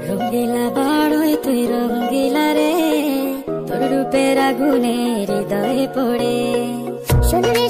রঙ্গিলা বাড়ই তুই রঙ্গিলা রে, তোর রূপের আগুনে হৃদয়ে পড়ে। শোন রে